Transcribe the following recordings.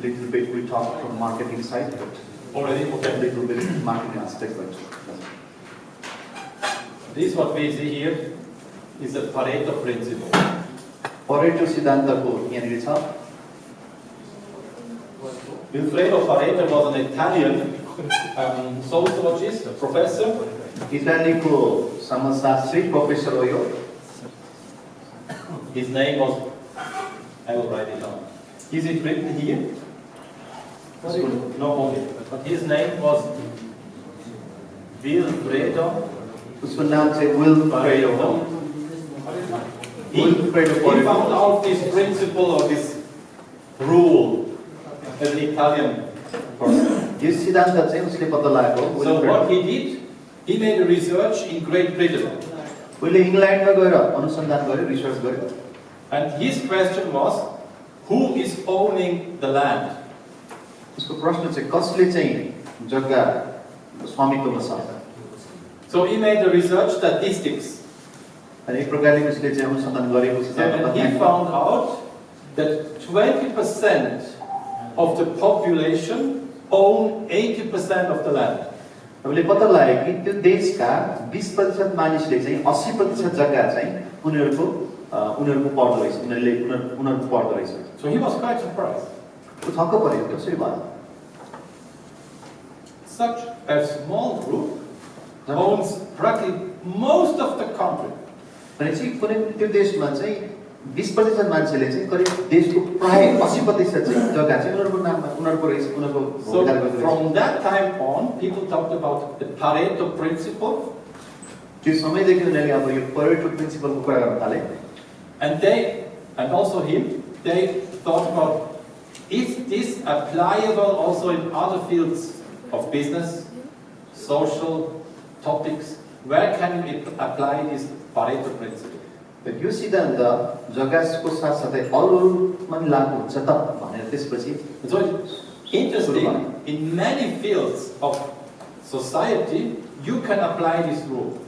Little bit we talked from marketing side, but Already? Okay. little bit marketing aspect. But This what we see here is the Pareto principle. Pareto सिद्धान्तको यहाँनिर छ. Wilfredo Pareto was an Italian sociologist, a professor. इटालीको समाजशास्त्री professor हो यो. His name was, I will write it down. Is it written here? No, only. But his name was Wilfredo. उसको नाम चाहिँ Wilfredo हो. He found out this principle or this rule as an Italian person. यो सिद्धान्त चाहिँ उसले पत्ता लगाएको. So what he did, he made a research in Great Britain. उहिले इङ्ल्यान्डमा गएर अनुसन्धान गर्यो, रिसर्च गर्यो. And his question was, who is owning the land? उसको प्रश्न चाहिँ कसले चाहिँ जग्गा स्वामित्वमा छ. So he made the research statistics. अनि एक प्रकारले उसले चाहिँ अनुसन्धान गरेको छ. And he found out that 20% of the population own 80% of the land. हामीले पत्ता लगायो कि त्यो देशका 20% मानिसले चाहिँ 80% जग्गा चाहिँ उनीहरूको पर्दो रहेछ. उनीहरूको पर्दो रहेछ. So he was quite surprised. त्यो छक्क पर्यो कसरी भयो. Such a small group owns practically most of the country. अनि चाहिँ कुनै त्यो देशमा चाहिँ 20% मान्छेले चाहिँ करिब देशको प्राय 80% चाहिँ जग्गा चाहिँ उनीहरूको नाममा उनीहरूको रहेछ. उनीहरूको So from that time on, people talked about the Pareto principle. त्यो समयदेखि उनीहरूले अब यो परेटो प्रिन्सिपलको कुरा गर्न थाले. And also him, they thought about, is this applicable also in other fields of business, social topics? Where can we apply this Pareto principle? यो सिद्धान्त जग्गाको साथसाथै अरूमा पनि लागू हुन्छ त भनेर त्यसपछि. So it's interesting, in many fields of society, you can apply this rule.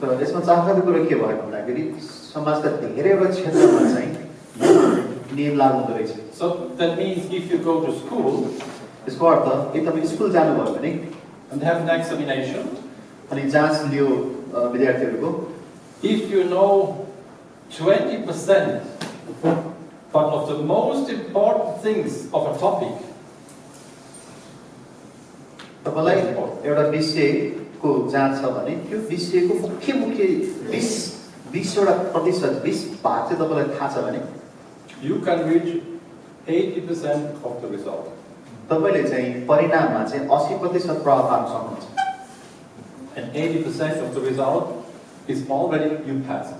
तर यसमा चाखलाको कुरा के भयो भन्दाखेरि समाजका धेरैवटा क्षेत्रमा चाहिँ नियम लागू हुँदो रहेछ. So that means if you go to school यसको अर्थ यदि तपाईँ स्कुल जानुभयो भने and have an examination, अनि जाँच लियो विद्यार्थीहरूको, if you know 20% but of the most important things of a topic, तपाईँलाई एउटा विषयको जाँच छ भने त्यो विषयको मुख्य 20% भाग चाहिँ तपाईँलाई थाहा छ भने you can reach 80% of the result. तपाईँले चाहिँ परिणाममा चाहिँ 80% प्रभाव पार्न सक्नुहुन्छ. And 80% of the result is already you passed.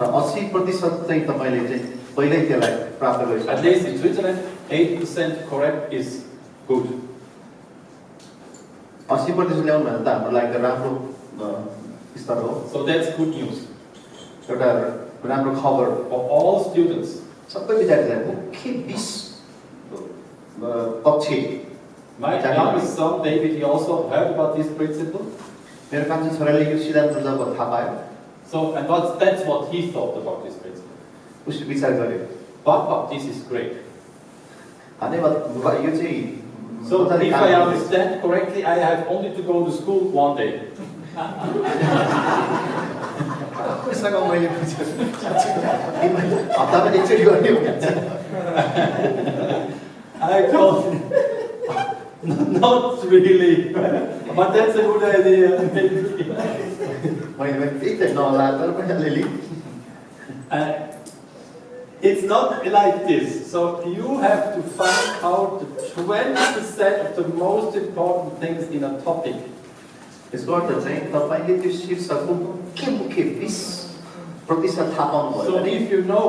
र 80% चाहिँ तपाईँले चाहिँ पहिल्यै त्यसलाई प्राप्त गरिसक्नु. At least in Switzerland, 80% correct is good. 80% ल्याउनु भने त हाम्रो लागि त राम्रो स्तर हो. So that's good news एउटा राम्रो खबर for all students. सबै विद्यार्थीलाई मुख्य 20 कक्षा. My youngest son, David, he also heard about this principle. मेरो कान्छो छोराले यो सिद्धान्त जब थाहा पायो, So, and that's what he thought about this principle. उसले विचार गर्यो, Papa, this is great. धन्यवाद यो चाहिँ. So, if I understand correctly, I have only to go to school one day. उससँग मैले बुझेँ हप्तामा एकचोटि गर्ने हो. I told him, not really, but that's a good idea. मैले त्यही त नहोला तर पनि अलिअलि. It's not like this. So you have to find out the 20% of the most important things in a topic. यसको अर्थ चाहिँ तपाईँले त्यो शीर्षकको मुख्य 20% थाहा पाउनुभयो So भने if you know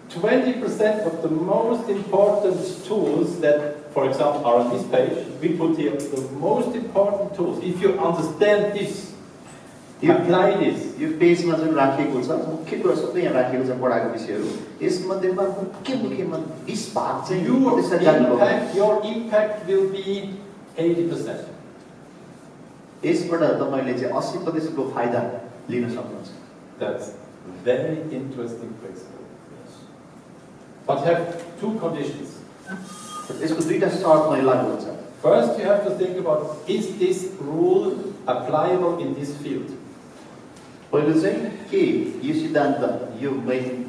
20% of the most important tools that, for example, are on this page, we put here the most important tools. If you understand this, apply this. यो पेजमा जुन राखिएको छ मुख्य कुरा सबै यहाँ राखिएको छ पढाएको विषयहरू. यसमध्येमा मुख्यमा 20 भाग चाहिँ Your impact will be 80%. यसबाट तपाईँले चाहिँ 80% को फाइदा लिन सक्नुहुन्छ. That's Very interesting principle. But have two conditions. यसको दुईटा शर्तमा यो लागू हुन्छ। First, you have to think about, is this rule applicable in this field? पहिलो चाहिँ के यो सिद्धान्त यो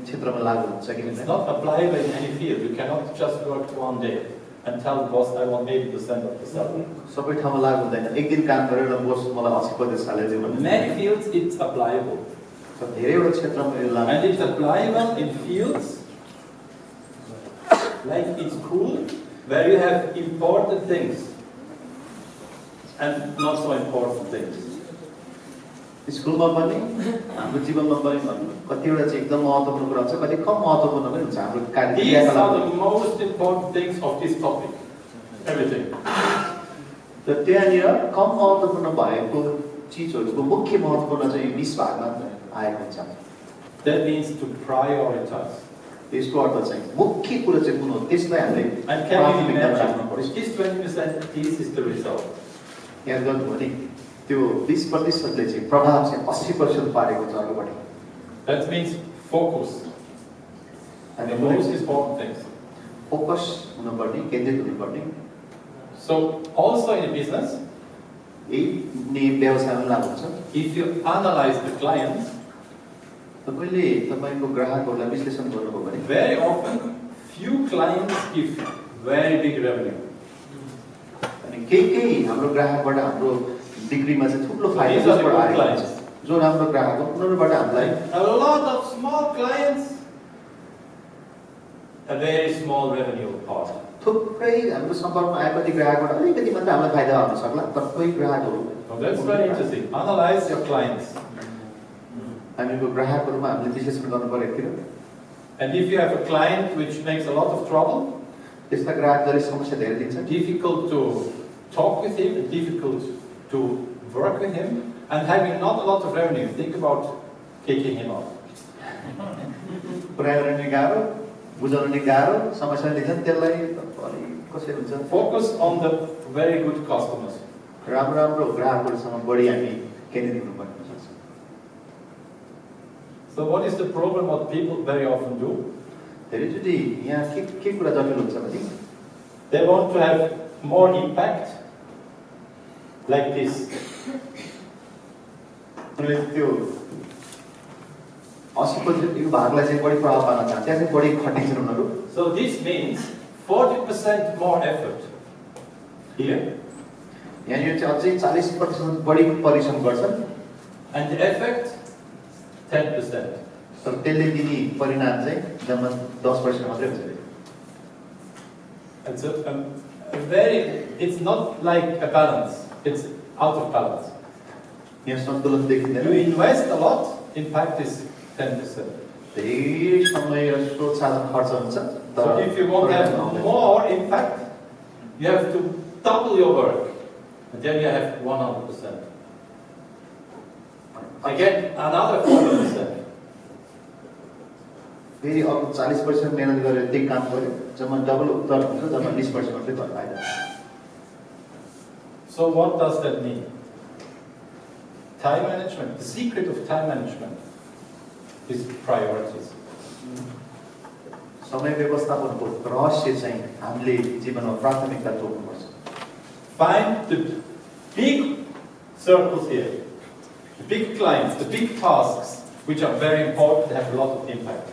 क्षेत्रमा लागू हुन्छ कि It's होइन? not applicable in any field. You cannot just work one day and tell the boss, I want 80% of the salary. सबै ठाउँमा लागू हुँदैन। एक दिन काम गरेर बोस मलाई 80% स्यालेरी दिनु In भन्ने। many fields, it's applicable. धेरैवटा क्षेत्रमा यो लागू And it's applicable in fields like in school, where you have important things and not so important things. स्कुलमा पनि हाम्रो जीवनमा पनि कतिवटा चाहिँ एकदम महत्त्वपूर्ण कुरा हुन्छ, कति कम महत्त्वपूर्ण पनि हुन्छ हाम्रो कार्य These क्रियाकलाप। are the most important things of this topic. Everything. र त्यहाँनिर कम महत्त्वपूर्ण भएको चिजहरूको मुख्य महत्त्वपूर्ण चाहिँ 20 भागमा आएको हुन्छ। That means to prioritize. त्यसको अर्थ चाहिँ मुख्य कुरा चाहिँ कुन हो त्यसलाई हामीले And can you प्राथमिकतामा imagine, राख्नुपर्छ। this 20%, this is the result. याद गर्नुभयो नि त्यो 20%ले चाहिँ प्रभाव चाहिँ 80% पारेको छ अगाडि। That means focus. And the most important things. Focus हुनुपर्ने, केन्द्रित हुनुपर्ने। So also in a business, यही व्यवसायमा लागु हुन्छ। if you analyze the clients, तपाईले तपाईको ग्राहकहरूलाई विश्लेषण गर्नुभयो भने very often few clients give very big revenue. अनि केही हाम्रो ग्राहकबाट हाम्रो बिक्रीमा चाहिँ ठुलो फाइदा These are the जसबाट good आएको clients. हुन्छ। जो राम्रो ग्राहक हो उनीहरुबाट हामीलाई A lot of small clients, a very small revenue part. थुप्रै हाम्रो सम्पर्कमा आए कति ग्राहकबाट अलिकति मात्र हामीलाई फाइदा हुन सक्ला, तर कोही ग्राहकहरू So that's very interesting. Analyze your clients. हामीको ग्राहकहरुमा हामीले विश्लेषण गर्नु परेको थियो। And if you have a client which makes a lot of trouble, त्यस्ता ग्राहकहरूले समस्या धेरै दिन्छ, difficult to talk with him, difficult to work with him, and having not a lot of revenue, think about kicking him out. कुरा गर्न नि गाह्रो, बुझाउन नि गाह्रो, समस्या दिन्छन् त्यसलाई अलि कसरी हुन्छ। Focus on the very good customers. राम्रो राम्रो ग्राहकहरुसँग बढी हामी केन्द्रित हुनुपर्ने हुन्छ। So what is the problem what people very often do? धेरैचोटि यहाँ के कुरा जटिल हुन्छ भने They want to have more impact, like this. उनीहरूले त्यो 80% यो भागलाई चाहिँ बढी प्रभाव पार्न चाहन्छ, त्यहाँ चाहिँ बढी खटिन्छन् उनीहरू। So this means 40% more effort here, यहाँनिर चाहिँ अझै 40% बढी परिश्रम गर्छन्, and the effect 10%. तर त्यसले दिने परिणाम चाहिँ जम्मा 10% मात्रै हुन्छ। It's a very, it's not like a balance, it's out of balance. यहाँ सन्तुलन देखिँदैन। You invest a lot, impact is 10%. धेरै समय र स्रोत साधन खर्च हुन्छ, So तर if you want to have more impact, you have to double your work, and then you have 100%. Again, another 40%. फेरि अर्को 40% मेहनत गरेर त्यही काम गर्यो, जम्मा डबल उत्तर हुन्छ, जम्मा 20% मात्रै तर फाइदा। So what does that mean? Time management. The secret of time management is priorities. समय व्यवस्थापनको रहस्य चाहिँ हामीले जीवनमा प्राथमिकता तोक्नुपर्छ। Find the big circles here, the big clients, the big tasks, which are very important, have a lot of impact.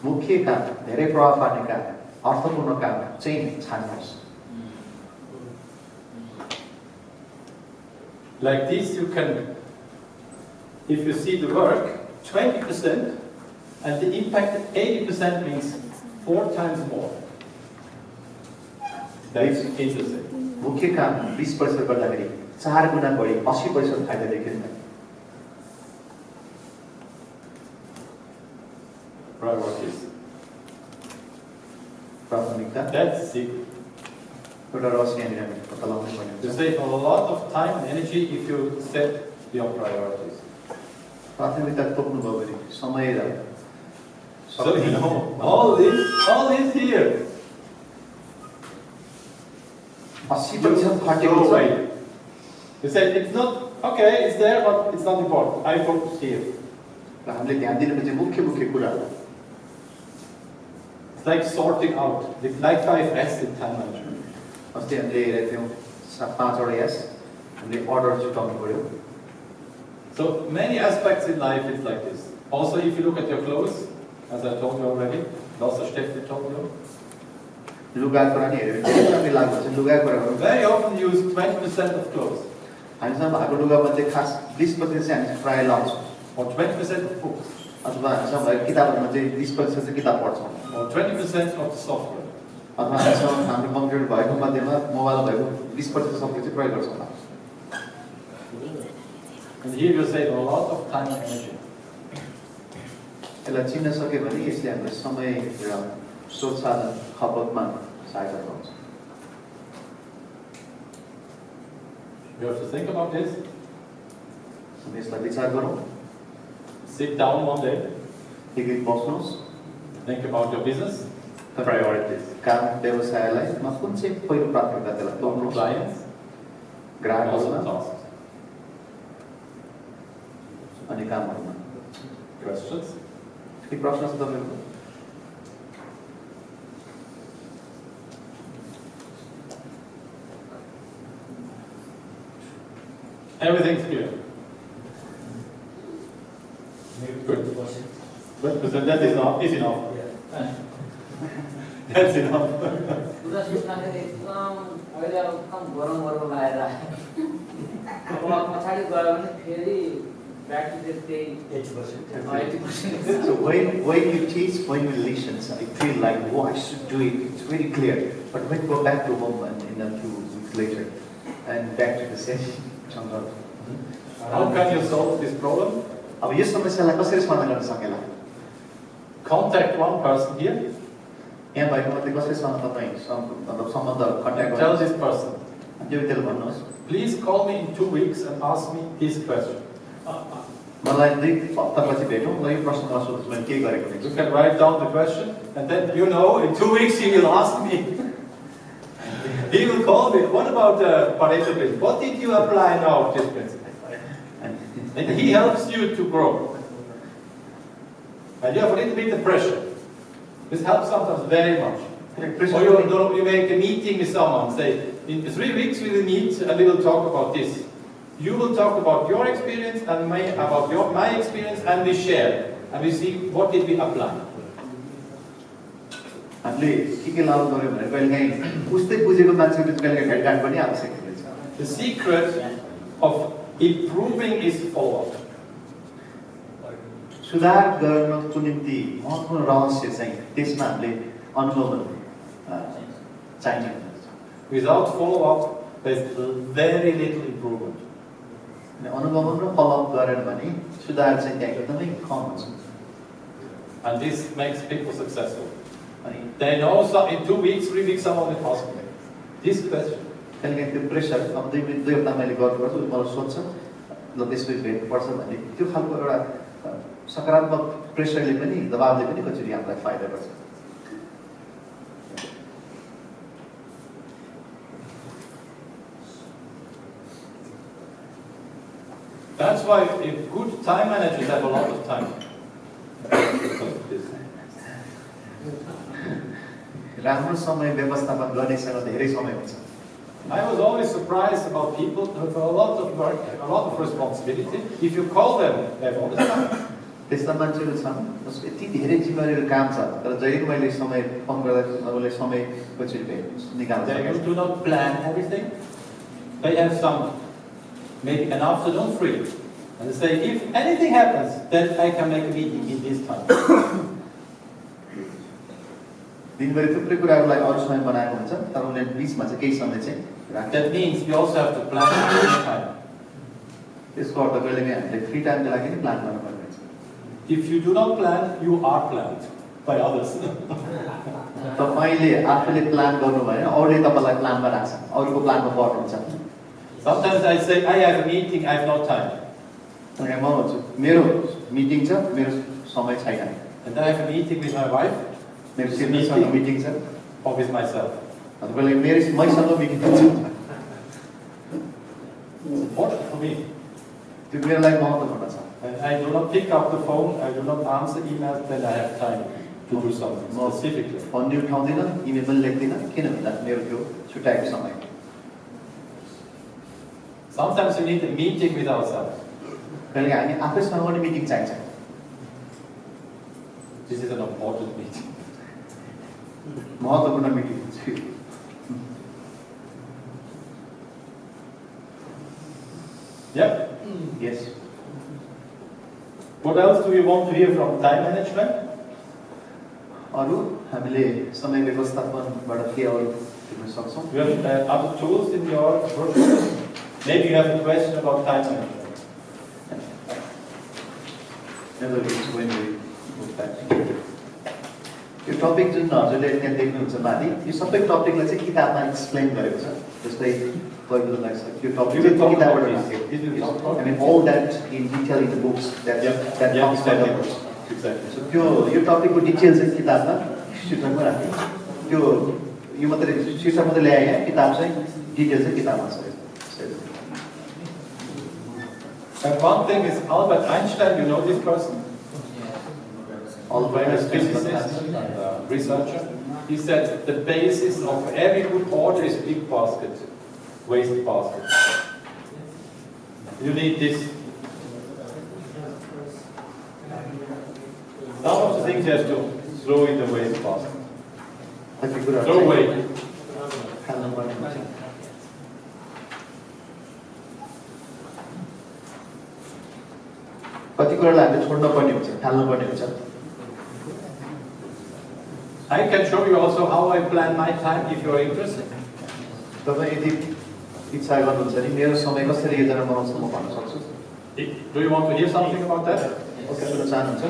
मुख्य काम, धेरै प्रभाव पार्ने काम, अर्थपूर्ण काम चाहिँ छान्नुहोस्। Like this, you can, if you see the work, 20%, and the impact at 80% means 4 times more. That's interesting. मुख्य काम 20% गर्दाखेरि 4 गुणा बढी 80% फाइदा देखिन्छ। Priorities. प्राथमिकता That's the secret. एउटा रहस्य यहाँनिर हामीले पत्ता लगाउनु पर्ने You हुन्छ। save a lot of time and energy if you set your priorities. प्राथमिकता तोक्नु भयो भने समय र So you know, all this here. 80% फाटेको Throw छ। away. You said it's not okay. It's there, but it's not important. I focus here. र हामीले ध्यान दिनुपर्ने मुख्य मुख्य कुराहरू It's like sorting out, it's like 5S in time management. अस्ति हामीले हेरेका थियौँ 5वटा एस हामीले अर्डर छुटाउनु पर्यो So many aspects in life is like this. Also, if you look at your clothes, as I told you already, also Steffi told you, लुगाको कुरा नि हेऱ्यो भने धेरै समय लाग्छ लुगाको कुरा गर्नु very often use 20% of clothes हामीसँग भएको लुगामध्ये खास 20% चाहिँ हामी प्रायः लाउँछौँ or 20% of books अथवा हामीसँग भएको किताबहरूमा चाहिँ 20% चाहिँ किताब पढ्छौँ or 20% of the software. अथवा हामीसँग हाम्रो कम्प्युटर भएको मध्येमा मोबाइल भएको 20% सबै चाहिँ प्रयोग गर्छौँ And here you save a lot of time and energy. यसलाई चिन्न सक्यो भने यसले हामीलाई समय र स्रोत साधन खपतमा सहायता गर्छ You have to think about this. हामी यसलाई विचार गरौँ Sit down one day, एक दिन बस्नुहोस् think about your business, the priorities काम व्यवसायलाई मा कुन चाहिँ पहिलो प्राथमिकता त्यसलाई your तोक्नुहोस् clients, and also ग्राहकहरूमा tasks. अनि कामहरूमा Questions? के प्रश्न छ तपाईँको Everything's clear. Good. But that is enough. Is enough. That's enough. So when you teach, when you listen, I feel like, oh, I should do it. It's very clear. But when you go back to home and in a few weeks later, and back to the session, How can you solve this problem? अब यो समस्यालाई कसरी समाधान गर्न सकेला Contact one person here. यहाँ भएको मध्ये कसैसँग तपाईँ मतलब सम्बन्ध कन्ट्याक्ट Tell this person, त्यो व्यक्तिले भन्नुहोस् please call me in 2 weeks and ask me this question. मलाई 2 हप्तापछि भेटौँ र यो प्रश्नमा सोध्नुहोस् मैले के गरेको You छु can write down the question, and then you know in 2 weeks he will ask me. He will call me. What about the Pareto principle? What did you apply now of this principle? And he helps you to grow. And you have a little bit of pressure. This helps sometimes very much. Or you make a meeting with someone, say, in 3 weeks we will meet and we will talk about this. You will talk about your experience and my experience, and we share. And we see what did we apply. हामीले के लागू गर्यो भने कहिलेकाहीँ उस्तै बुझेको मान्छेको कहिलेकाहीँ भेटघाट पनि आवश्यक हुन्छ The secret of improving is follow-up. सुधार गर्नको निम्ति महत्त्वपूर्ण रहस्य चाहिँ त्यसमा हामीले अनुभव चाहिने हुन्छ Without follow-up, there is very little improvement. अनि अनुभव र फलोअप गरेन भने सुधार चाहिँ त्यहाँ एकदमै कम हुन्छ And this makes people successful. अनि They know in 2 weeks, 3 weeks, someone will ask me this question. कहिलेकाहीँ त्यो प्रेसर अब 2 हप्ता मैले गर्नुपर्छ मलाई सोध्छ ल त्यसपछि भेट्नुपर्छ भन्ने त्यो खालको एउटा सकारात्मक प्रेसरले पनि दबावले पनि कचोरी हामीलाई फाइदा गर्छ That's why good time managers have a lot of time. राम्रो समय व्यवस्थापन गर्नेसँग धेरै समय हुन्छ I was always surprised about people who have a lot of work, a lot of responsibility. If you call them, they have all the time. त्यस्ता मान्छेहरू छन् जसको यति धेरै जिम्मेवारीहरू काम छ तर जहिले मैले समय फोन गर्दा उनले समय कसरी निकाल्छ They do not plan everything. They have some, maybe an afternoon free. And they say, if anything happens, then I can make a meeting in this time. दिनभरि थुप्रै कुराहरूलाई अरू समय बनाएको हुन्छ तर उनले बिचमा चाहिँ केही समय चाहिँ राख्छ That means we also have to plan every time. त्यसको अर्थ कहिलेकाहीँ हामीले फ्री टाइमको लागि नि प्लान गर्नुपर्ने हुन्छ If you do not plan, you are planned by others. तपाईँले आफूले प्लान गर्नु भएन अरूले तपाईँलाई प्लानमा राख्छ अरूको प्लानमा पर्नुहुन्छ Sometimes I say, I have a meeting, I have no time. अनि म भन्छु मेरो मिटिङ छ मेरो समय छैन And I have a meeting with my wife मेरो श्रीमतीसँग मिटिङ छ or with myself. अनि कहिले मेरो मैसँग मिटिङ छ It's important for me. त्यो मेरो लागि महत्त्वपूर्ण छ And I do not pick up the phone, I do not answer emails, then I have time to do something specifically. Phone नि उठाउँदिनँ, इमेल पनि लेख्दिनँ, किन भन्दा मेरो त्यो छुट्याएको समय। Sometimes we need a meeting with ourselves. कहिले हामी आफैसँग पनि मिटिङ चाहिन्छ। This is an important meeting. महत्त्वपूर्ण मिटिङ छ। Yeah? Yes. What else do we want to hear from time management? अरु हामीले समय व्यवस्थापनबाट के अरु सिक्न सक्छौं? You have other tools in your workshop? Maybe you have a question about time management. Never reach when we move back. यो topic जुन हजुरले त्यहाँ देख्नुहुन्छ माथि, यो सबै टपिकलाई चाहिँ किताबमा एक्सप्लेन गरेको छ। जस्तै पहिलो लाग्छ यो टपिक चाहिँ किताबबाट आएको। I mean all that in detail in the books that comes from the books. Exactly. So यो टपिकको डिटेल चाहिँ किताबमा शीर्षकमा राखिन्छ। यो मात्रै शीर्षक मात्रै ल्याए यहाँ, किताब चाहिँ डिटेल चाहिँ किताबमा छ। And one thing is Albert Einstein, you know this person? Famous physicist and researcher. He said the basis of every good order is big basket, waste basket. You need this. Some of the things you have to throw in the waste basket. Throw away. कति कुरालाई हामीले छोड्न पर्ने हुन्छ, फाल्न पर्ने हुन्छ। I can show you also how I plan my time if you are interested. तपाईं यदि इच्छा गर्नुहुन्छ भने मेरो समय कसरी योजना बनाउँछु म भन्न सक्छु। Do you want to hear something about that? Okay, सुन्न चाहनुहुन्छ?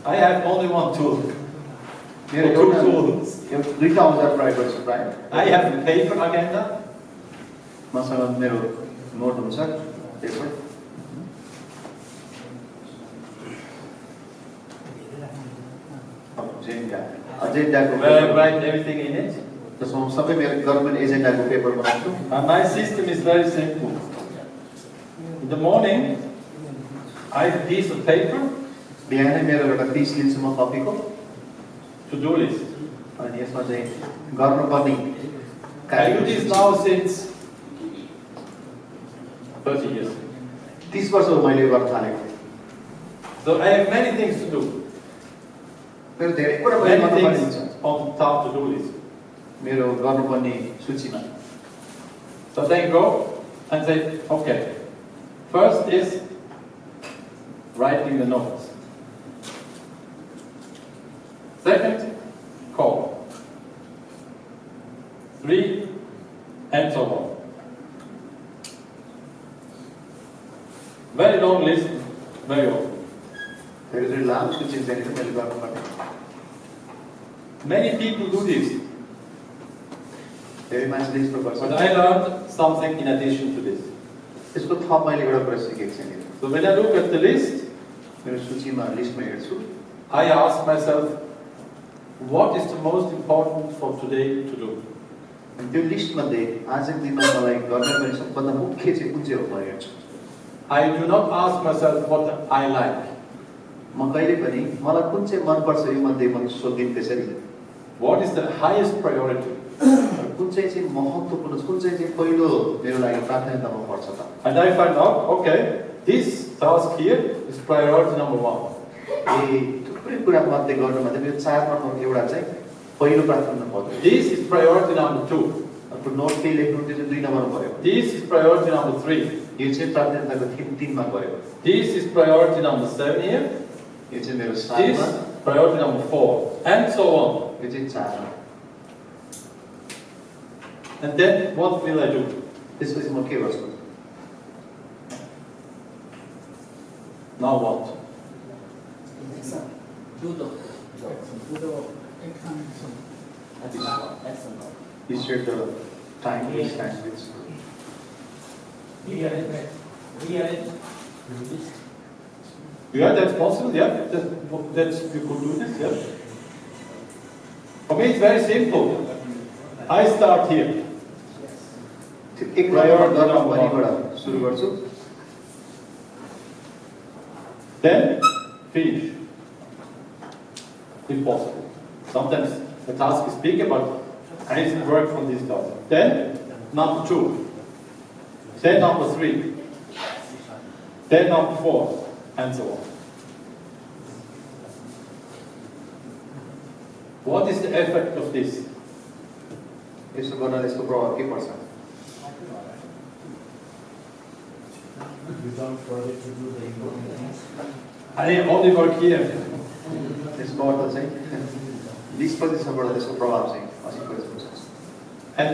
I have only one tool. मेरो Two tools. यो दुईटा औजार प्रयोग गर्छु प्राय। I have a paper agenda. मसँग मेरो नोट हुन्छ, पेपर। एजेन्डाको Where I write everything in it. त्यसमा सबै मेरो गभर्नमेन्ट एजेन्डाको पेपर बनाउँछु। And my system is very simple. In the morning, I have a piece of paper. बिहानै मेरो एउटा 30 लिन्छु म कपीको to-do list. अनि यसमा चाहिँ गर्नुपर्ने I do this now since 30 years. 30 वर्ष हो मैले गर्न थालेको। So I have many things to do. मेरो धेरै कुरा Many गर्नुपर्ने things हुन्छ on the top to-do list. मेरो गर्नुपर्ने सूचीमा। So then go and say, okay, first is writing the notes. Second, call. 3, and so on. Very long list, very often. धेरै लामो सूची चाहिँ मैले गर्नुपर्ने। Many people do this, धेरै मान्छेले यस्तो गर्छ। but I learned something in addition to this. त्यसको थप मैले एउटा कुरा सिकेको छु। So when I look at the list, मेरो सूचीमा लिस्टमा हेर्छु, I ask myself, what is the most important for today to do? अनि त्यो लिस्टमध्ये आजको दिनमा मलाई गर्नुपर्ने सबभन्दा मुख्य चाहिँ कुन चाहिँ हो म हेर्छु। I do not ask myself what I like. म कहिले पनि मलाई कुन चाहिँ मन पर्छ यो मध्ये म सोध्दिन त्यसरी। What is the highest priority? कुन चाहिँ महत्त्वपूर्ण कुन चाहिँ पहिलो मेरो लागि प्राथमिकतामा पर्छ त। And I find out, okay, this task here is priority number 1. ए थुप्रै कुरा मध्ये गर्नुमा चाहिँ मेरो 4 नम्बर एउटा चाहिँ पहिलो प्राथमिकता पर्छ। This is priority number 2. अब नोट के लेख्नु त्यो चाहिँ 2 नम्बरमा पर्यो। This is priority number 3. यो चाहिँ प्राथमिकताको 3 मा पर्यो। This is priority number 7 here. यो चाहिँ मेरो 7 This मा, priority number 4, and so on. यो चाहिँ 4 मा। And then what will I do? त्यसपछि म के गर्छु? Now what? You set the time, which time which. Yeah, that's possible, yeah. That's, you could do this, yeah. For me, it's very simple. I start here. एक number गर्नुपर्नेबाट सुरु गर्छु। Then finish, if possible. Sometimes the task is bigger, but I need to work on this task. Then number 2, then number 3, then number 4, and so on. What is the effect of this? यसो गर्नाले यसको प्रभाव के पर्छ? Without project to do the important things. I only work here. त्यसको अर्थ चाहिँ 20%बाट त्यसको प्रभाव चाहिँ 80% छ। And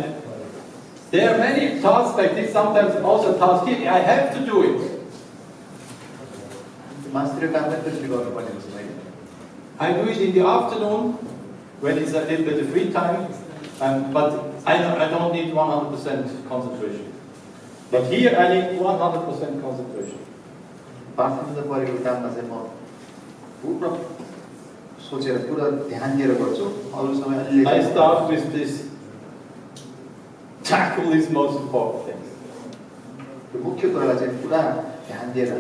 there are many tasks like this, sometimes also tasks here, I have to do it. मास्तिर काम पनि त्यसले गर्नुपर्ने हुन्छ हैन? I do it in the afternoon, when it's a little bit of free time, but I don't need 100% concentration. But here I need 100% concentration. पाठमा परेको काममा चाहिँ म पुरा सोचेर पुरा ध्यान दिएर गर्छु। अरु समय अलि I start with this, tackle these most important things. मुख्य कुरालाई चाहिँ पुरा ध्यान दिएर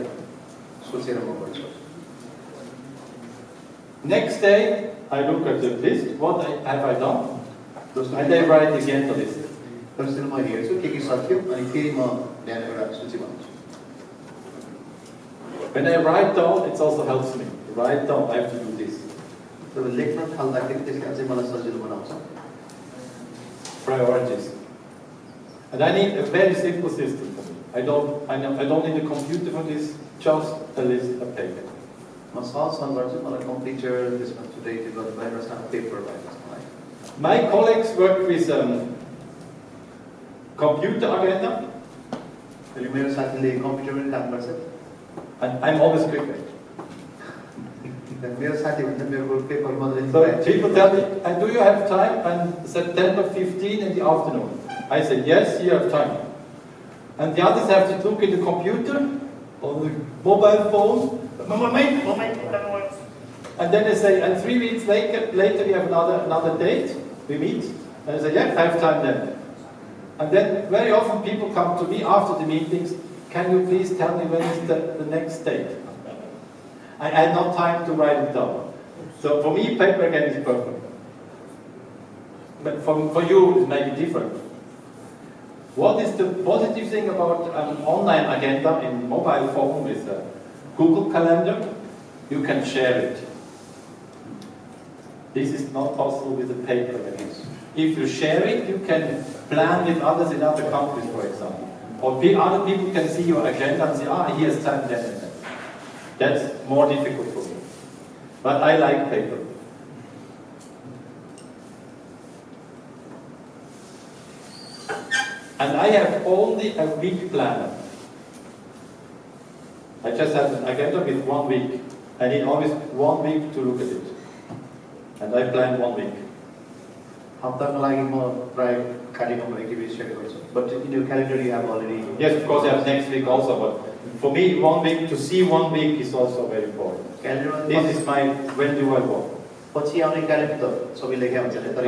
सोचेर म गर्छु। Next day, I look at the list, what have I done? And I write again the list. त्यसैले म हेर्छु के सक्यो अनि फेरि म बिहान एउटा सूची बनाउँछु। When I write down, it also helps me. Write down, I have to do this. तब लेख्न थाल्दाखेरि त्यसले अझै मलाई सजिलो बनाउँछ। Priorities. And I need a very simple system for me. I don't need a computer for this, just a list of paper. म सहजसँग गर्छु, मलाई कम्प्युटर त्यसमा छुट्टै त्यो गर्नु भएन, सानो पेपर भएछ मलाई। My colleagues work with computer agenda, अनि मेरो साथीले कम्प्युटर पनि काम गर्छ। and I'm always quicker. मेरो साथी भन्छ मेरो paper बदलिन्छ। So people tell me, and do you have time on September 15 in the afternoon? I say, yes, you have time. And the others have to look in the computer, or the mobile phone, and then they say, and 3 weeks later we have another date, we meet, and I say, yeah, I have time then. And then very often people come to me after the meetings, can you please tell me when is the next date? I had no time to write it down. So for me, paper again is perfect. But for you, it may be different. What is the positive thing about an online agenda in mobile phone with a Google Calendar? You can share it. This is not possible with a paper agenda. If you share it, you can plan with others in other countries, for example. Or other people can see your agenda and say, here's time, then and then. That's more difficult for me. But I like paper. And I have only a week planner. I just have an agenda with 1 week. I need always 1 week to look at it. And I plan 1 week. हप्ताको लागि म प्राय कार्यक्रम activity गर्छु। But in your calendar you have already. Yes, of course I have next week also, but for me 1 week, to see 1 week is also very important. Calendar This is my, when do I work? पछि आउने calendar सबै लेख्या हुन्छ नि तर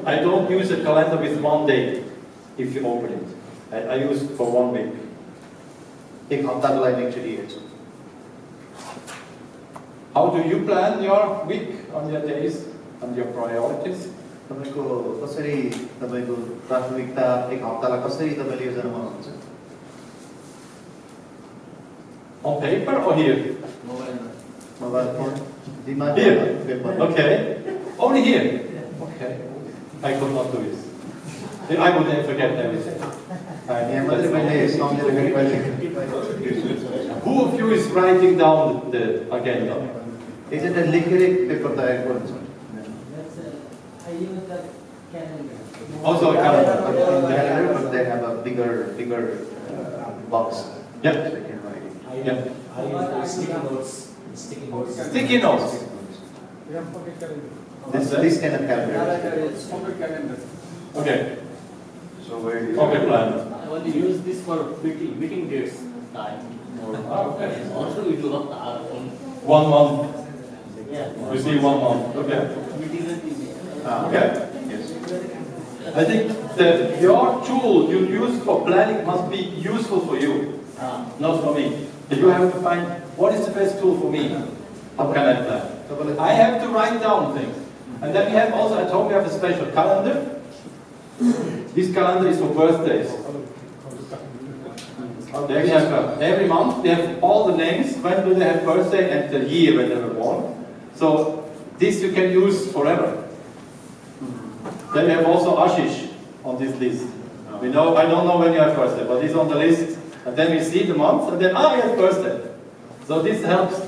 I don't use a calendar with 1 day if you open it. I use for 1 week. एक हप्ताको लागि actually हेर्छु। How do you plan your week, on your days, and your priorities? तपाईको कसरी तपाईको प्राथमिकता एक हप्तालाई कसरी तपाईले योजना बनाउनुहुन्छ? On paper or here? Mobile phone दिमाग Here. Paper. Okay. Only here. Okay. I could not do this. I would forget everything. यहाँ मात्रै मैले सम्झेर गरिरहेको Who of you is writing down the agenda? एकजना लेखेर पेपर तयार गर्नुहुन्छ। I use the calendar. Also a calendar. Calendar, but they have a bigger box. Yep. They can write it. I Yeah. use the sticky notes. Sticky notes. Sticky notes. This kind of calendar. Okay. So where do you? Okay, plan. I want to use this for meeting dates time. Also we do our own. 1 month. Yeah. You see 1 month. Okay. Meeting and email. Okay. Yes. I think that your tool you use for planning must be useful for you, not for me. You have to find what is the best tool for me? How can I plan? I have to write down things. And then we have also, at home we have a special calendar. This calendar is for birthdays. There we have every month, they have all the names, when do they have birthday and the year when they were born. So this you can use forever. Then we have also Ashish on this list. I don't know when you have birthday, but he's on the list. And then we see the month, and then, he has birthday. So this helps.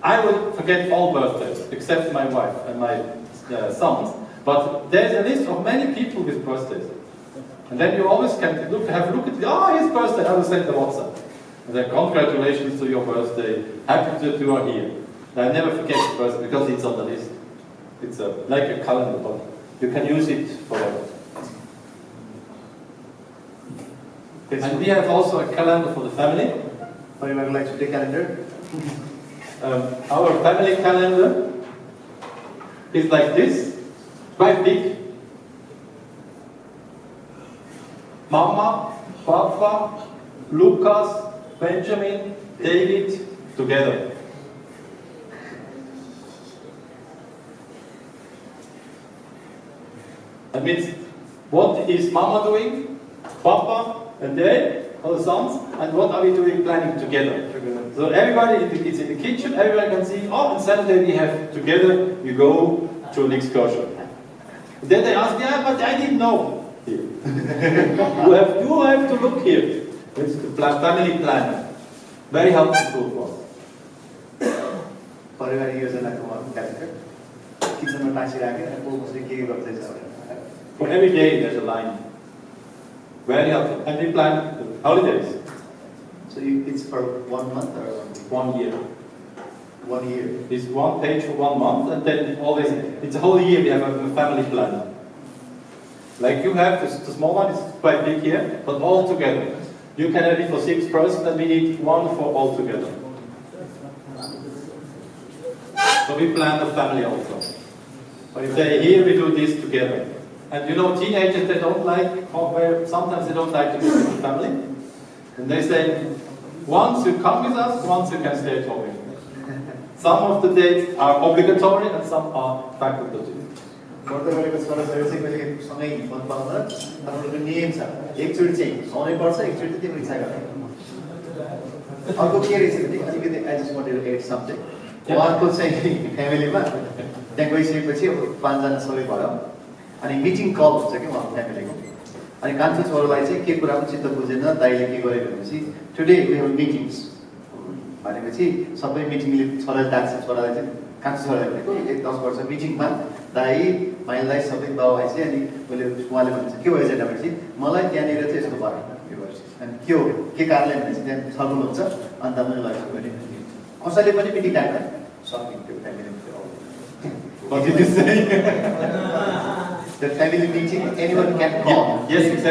I will forget all birthdays, except my wife and my sons. But there's a list of many people with birthdays. And then you always can have a look at his birthday, I will send the WhatsApp. And then congratulations to your birthday, happy that you are here. And I never forget the birthday because it's on the list. It's like a calendar, but you can use it forever. And we have also a calendar for the family. परिवारको लागि छुट्टै calendar. Our family calendar is like this, quite big. Mama, Papa, Lucas, Benjamin, David, together. That means, what is Mama doing, Papa and they, all the sons, and what are we doing planning together? So everybody is in the kitchen, everybody can see, on Saturday we have together, we go to an excursion. Then they ask, but I didn't know. Here. you have to look here. It's the family planning. Very helpful for us. परिवार योजनाको calendar किचनमा टाँसिराखेर को कसले के गर्दैछ भनेर. For every day there's a line. Very helpful. And we plan the holidays. So it's for 1 month or 1 year. 1 year. It's one page for 1 month, and then it's a whole year we have a family plan. Like you have, the small one is quite big here, but all together. You can have it for 6 persons, and we need one for all together. So we plan the family also. But if they here, we do this together. And teenagers, they don't like, sometimes they don't like to be with the family. And they say, once you come with us, once you can stay at home. Some of the dates are obligatory and some are facultative. गर्दै गरेको छोराछोरी चाहिँ कहिले सँगै हिँड्न पाउँदा तपाईँको नियम छ एकचोटि चाहिँ सुनाउनै पर्छ एकचोटि तिम्रो इच्छा गर्ने अर्को के रहेछ भने अलिकति I just wanted to add something उहाँको चाहिँ फ्यामिलीमा त्यहाँ गइसकेपछि अब 5 जना सबै भयो अनि मिटिङ कल हुन्छ कि उहाँको फ्यामिलीको अनि कान्छो छोरालाई चाहिँ के कुरा पनि चित्त बुझेन दाइले के गर्यो भनेपछि टुडे वी हेभ मिटिङ्स भनेपछि सबै मिटिङले छोराले डाक्छ छोरालाई चाहिँ कान्छो छोराले भनेको 10 वर्ष मिटिङमा दाइ माइललाई सबै बाबुआई चाहिँ अनि उहाँले भन्छ के भयो चाहिँ भनेपछि मलाई त्यहाँनिर चाहिँ यस्तो भयो अनि के कारणले भनेपछि त्यहाँ छलफल हुन्छ अन्त मैले लैजाउँ भने कसैले पनि मिटिङ डाक्दैन सक्यो त्यो family What did you say? The family meeting anyone can call. Yes, exactly.